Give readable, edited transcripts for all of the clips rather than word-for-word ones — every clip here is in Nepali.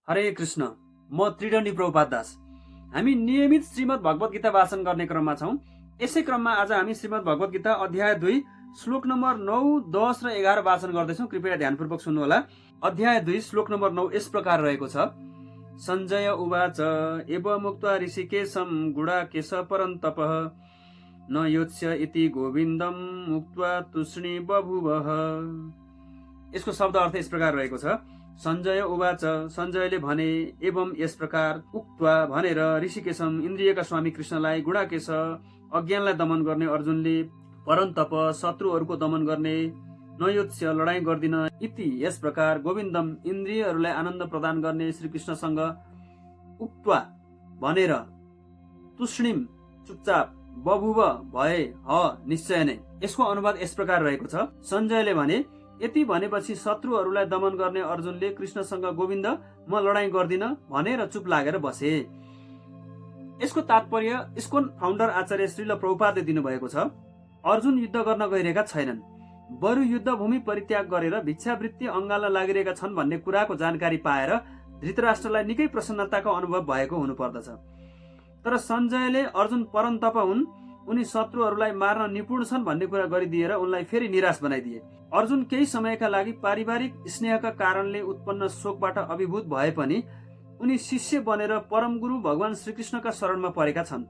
हरे कृष्ण। म त्रिदण्डी प्रभुपाद दास। हामी नियमित श्रीमद् भगवत गीता वाचन गर्ने क्रममा छौँ। यसै क्रममा आज हामी श्रीमद् भगवत गीता अध्याय 2 श्लोक नम्बर 9, 10 र 11 वाचन गर्दैछौँ। कृपया ध्यानपूर्वक सुन्नुहोला। अध्याय 2 श्लोक नम्बर 9 यस प्रकार रहेको छ। सञ्जय उवाच एवमुक्त्वा ऋषिकेशं गुडाकेश परन्तपः न योत्स्य इति गोविन्दम उक्त्वा तुष्णी बभुवः। यसको शब्द अर्थ यस प्रकार रहेको छ। सञ्जय उवाच, सञ्जयले भने, एवं यस प्रकार, उक्त्वा भनेर, ऋषिकेशम इन्द्रियका स्वामी कृष्णलाई, गुडाकेश अज्ञानलाई दमन गर्ने अर्जुनले, परन्तप शत्रुहरूको दमन गर्ने, नयोत्स्य लडाईँ गर्दिन, इति यस प्रकार, गोविन्दम इन्द्रियहरूलाई आनन्द प्रदान गर्ने श्रीकृष्णसँग, उक्त्वा भनेर, तुष्णीम चुपचाप, बभुव भए, निश्चय नै। यसको अनुवाद यस प्रकार रहेको छ। सञ्जयले भने, यति भनेपछि शत्रुहरूलाई दमन गर्ने अर्जुनले कृष्णसँग, गोविन्द म लडाईँ गर्दिन भनेर चुप लागेर बसे। यसको तात्पर्य इस्कोन फाउन्डर आचार्य श्रील प्रभुपादले दिनुभएको छ। अर्जुन युद्ध गर्न गइरहेका छैनन्, बरु युद्धभूमि परित्याग गरेर भिक्षावृत्ति अङ्गाल्न लागिरहेका छन् भन्ने कुराको जानकारी पाएर धृतराष्ट्रलाई निकै प्रसन्नताको अनुभव भएको हुनुपर्दछ। तर सञ्जयले अर्जुन परन्तप हुन्, उनी शत्रुहरूलाई मार्न निपुण छन् भन्ने कुरा गरिदिएर उनलाई फेरि निराश बनाइदिए। अर्जुन केही समयका लागि पारिवारिक स्नेहका कारणले उत्पन्न शोकबाट अभिभूत भए पनि उनी शिष्य बनेर परम गुरु भगवान श्रीकृष्णका शरणमा परेका छन्।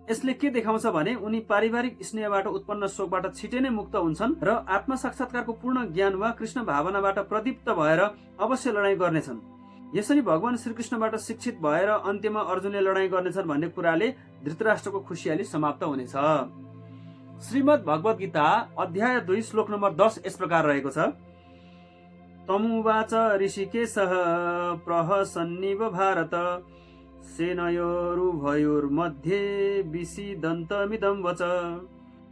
यसले के देखाउँछ भने उनी पारिवारिक स्नेहबाट उत्पन्न शोकबाट छिटै नै मुक्त हुन्छन् र आत्मसाक्षात्कारको पूर्ण ज्ञान वा कृष्ण भावनाबाट प्रदीप्त भएर अवश्य लडाईँ गर्नेछन्। यसरी भगवान श्रीकृष्णबाट शिक्षित भएर अन्त्यमा अर्जुनले लडाईँ गर्नेछन् भन्ने कुराले धृतराष्ट्रको खुसियाली समाप्त हुनेछ। श्रीमद् भगवत गीता अध्याय 2 श्लोक नम्बर 10 यस प्रकार रहेको छ। तमुवाच ऋषिकेशः प्रहसन्निव भारत सेनयोरुभयोर्मध्ये विषीदन्तमिदं वच।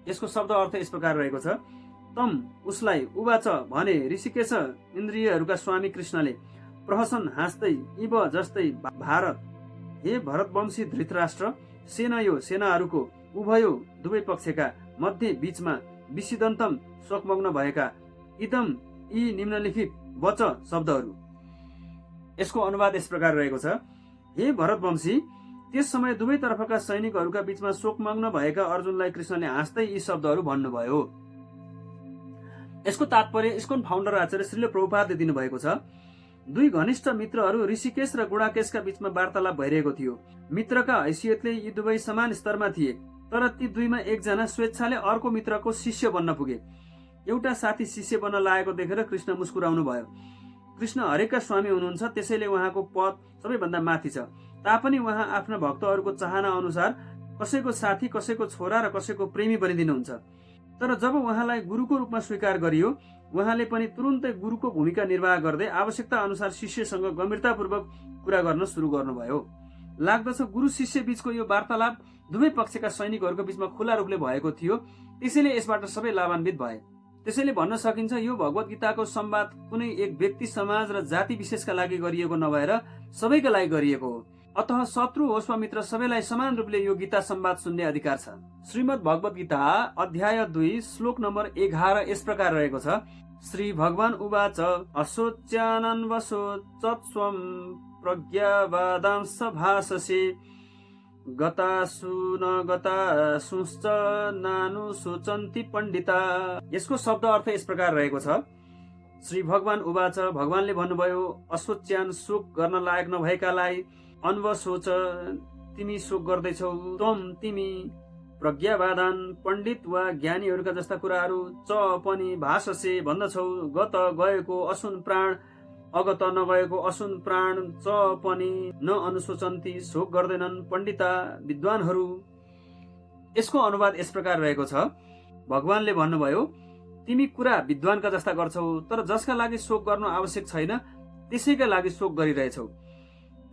यसको शब्द अर्थ यस प्रकार रहेको छ। तम उसलाई, उवाच भने, ऋषिकेश इन्द्रियहरूका स्वामी कृष्णले, प्रहसन हाँस्दै, इव जस्तै, भारत हे भरतवंशी धृतराष्ट्र, सेनयो सेनाहरूको, उभयो दुवै पक्षका, मध्ये बीचमा, विषीदन्तम शोकमग्न भएका, इदम यी निम्नलिखित, वच शब्दहरू। यसको अनुवाद यस प्रकार रहेको छ। हे भरतवंशी, त्यस समय दुवै तर्फका सैनिकहरूका बीचमा शोकमग्न भएका अर्जुनलाई कृष्णले हाँस्दै यी शब्दहरू भन्नुभयो। यसको तात्पर्य इस्कोन फाउन्डर आचार्य श्रील प्रभुपादले दिनुभएको छ। दुई घनिष्ठ मित्रहरू ऋषिकेश र गुडाकेशका बीचमा वार्तालाप भइरहेको थियो। मित्रका हैसियतले यी दुवै समान स्तरमा थिए, तर ती दुईमा एकजना स्वेच्छाले अर्को मित्रको शिष्य बन्न पुगे। एउटा साथी शिष्य बन्न लागेको देखेर कृष्ण मुस्कुराउनु भयो। कृष्ण हरेकका स्वामी हुनुहुन्छ, त्यसैले उहाँको पद सबैभन्दा माथि छ। तापनि उहाँ आफ्ना भक्तहरूको चाहना अनुसार कसैको साथी, कसैको छोरा र कसैको प्रेमी बनिदिनुहुन्छ। तर जब उहाँलाई गुरुको रूपमा स्वीकार गरियो, उहाँले पनि तुरुन्तै गुरुको भूमिका निर्वाह गर्दै आवश्यकता अनुसार शिष्यसँग गम्भीरतापूर्वक कुरा गर्न सुरु गर्नुभयो। लाग्दछ गुरु शिष्य बीचको यो वार्तालाप दुवै पक्षका सैनिकहरूको बीचमा खुला रूपले भएको थियो, त्यसैले यसबाट सबै लाभान्वित भए। त्यसैले भन्न सकिन्छ यो भगवत गीताको संवाद कुनै एक व्यक्ति, समाज र जाति विशेषका लागि गरिएको नभएर सबैका लागि गरिएको हो। अतः शत्रु होस् वा मित्र, सबैलाई समान रूपले यो गीता संवाद सुन्ने अधिकार छ। श्रीमद् भगवत गीता अध्याय 2 श्लोक नम्बर 11 यस प्रकार रहेको छ। श्री भगवान उवाच अशोच्यानन्वशोचत्स्वं प्रज्ञावादांश भाषसे गतासु न गतासुश्च नानुशोचन्ति पण्डिता। यसको शब्द अर्थ यस प्रकार रहेको छ। श्री भगवान उवाच, भगवानले भन्नुभयो, अशोच्यान शोक गर्न लायक नभएकालाई, अन्वशोच तिमी शोक गर्दैछौ, त्वम तिमी, प्रज्ञावादान पण्डित वा ज्ञानीहरूका जस्ता कुराहरू, च पनि भाषसे भन्दछौ, गत गएको असुन प्राण, अगत नगएको असुन प्राण, च पनि न अनुशोचन्ती शोक गर्दैनन् पण्डिता विद्वानहरू। यसको अनुवाद यस प्रकार रहेको छ। भगवानले भन्नुभयो, तिमी कुरा विद्वानका जस्ता गर्छौ, तर जसका लागि शोक गर्नु आवश्यक छैन त्यसैका लागि शोक गरिरहेछौ।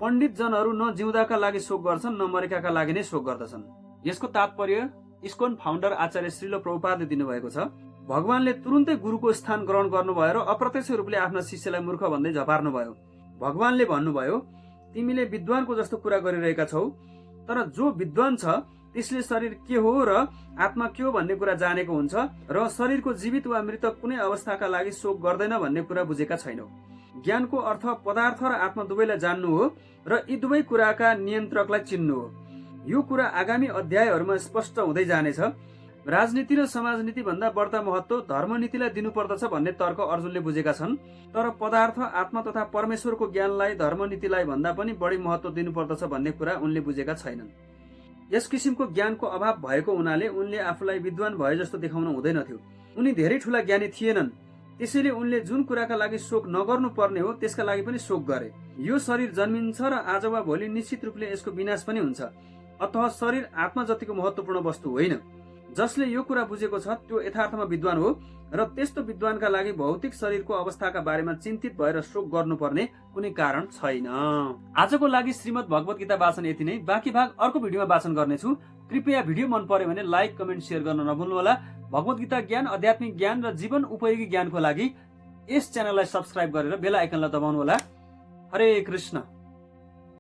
पण्डित जनहरू न जिउँदाका लागि शोक गर्छन्, न मरेकाका लागि नै शोक गर्दछन्। यसको तात्पर्य इस्कोन फाउन्डर आचार्य श्रील प्रभुपादले दिनुभएको छ। भगवानले तुरुन्तै गुरुको स्थान ग्रहण गर्नुभयो र अप्रत्यक्ष रूपले आफ्ना शिष्यलाई मूर्ख भन्दै झपार्नुभयो। भगवानले भन्नुभयो, तिमीले विद्वानको जस्तो कुरा गरिरहेका छौ, तर जो विद्वान छ त्यसले शरीर के हो र आत्मा के हो भन्ने कुरा जानेको हुन्छ र शरीरको जीवित वा मृत कुनै अवस्थाका लागि शोक गर्दैन भन्ने कुरा बुझेका छैनौ। ज्ञानको अर्थ पदार्थ र आत्मा दुवैलाई जान्नु हो र यी दुवै कुराका नियन्त्रकलाई चिन्नु हो। यो कुरा आगामी अध्यायहरूमा स्पष्ट हुँदै जानेछ। राजनीति र समाजनीति भन्दा बढ्ता महत्त्व धर्मनीतिलाई दिनुपर्दछ भन्ने तर्क अर्जुनले बुझेका छन्, तर पदार्थ आत्मा तथा परमेश्वरको ज्ञानलाई धर्मनीतिलाई भन्दा पनि बढी महत्त्व दिनुपर्दछ भन्ने कुरा उनले बुझेका छैनन्। यस किसिमको ज्ञानको अभाव भएको हुनाले उनले आफूलाई विद्वान भए जस्तो देखाउन हुँदैनथ्यो। उनी धेरै ठूला ज्ञानी थिएनन्, त्यसैले उनले जुन कुराका लागि शोक नगर्नु पर्ने हो त्यसका लागि पनि शोक गरे। यो शरीर जन्मिन्छ र आज वा भोलि निश्चित रूपले यसको विनाश पनि हुन्छ। अतः शरीर आत्मा जतिको महत्त्वपूर्ण वस्तु होइन। जसले यो कुरा बुझेको छ त्यो यथार्थमा विद्वान हो र त्यस्तो विद्वानका लागि भौतिक शरीरको अवस्थाका बारेमा चिन्तित भएर शोक गर्नुपर्ने कुनै कारण छैन। आजको लागि श्रीमद् भगवत गीता वाचन यति नै। बाँकी भाग अर्को भिडियोमा वाचन गर्नेछु। कृपया भिडियो मन पर्यो भने लाइक, कमेन्ट, शेयर गर्न नभुल्नुहोला। भगवत गीता ज्ञान, आध्यात्मिक ज्ञान र जीवन उपयोगी ज्ञानको लागि यस च्यानललाई सब्स्क्राइब गरेर बेल आइकनलाई दबाउनुहोला। हरे कृष्ण।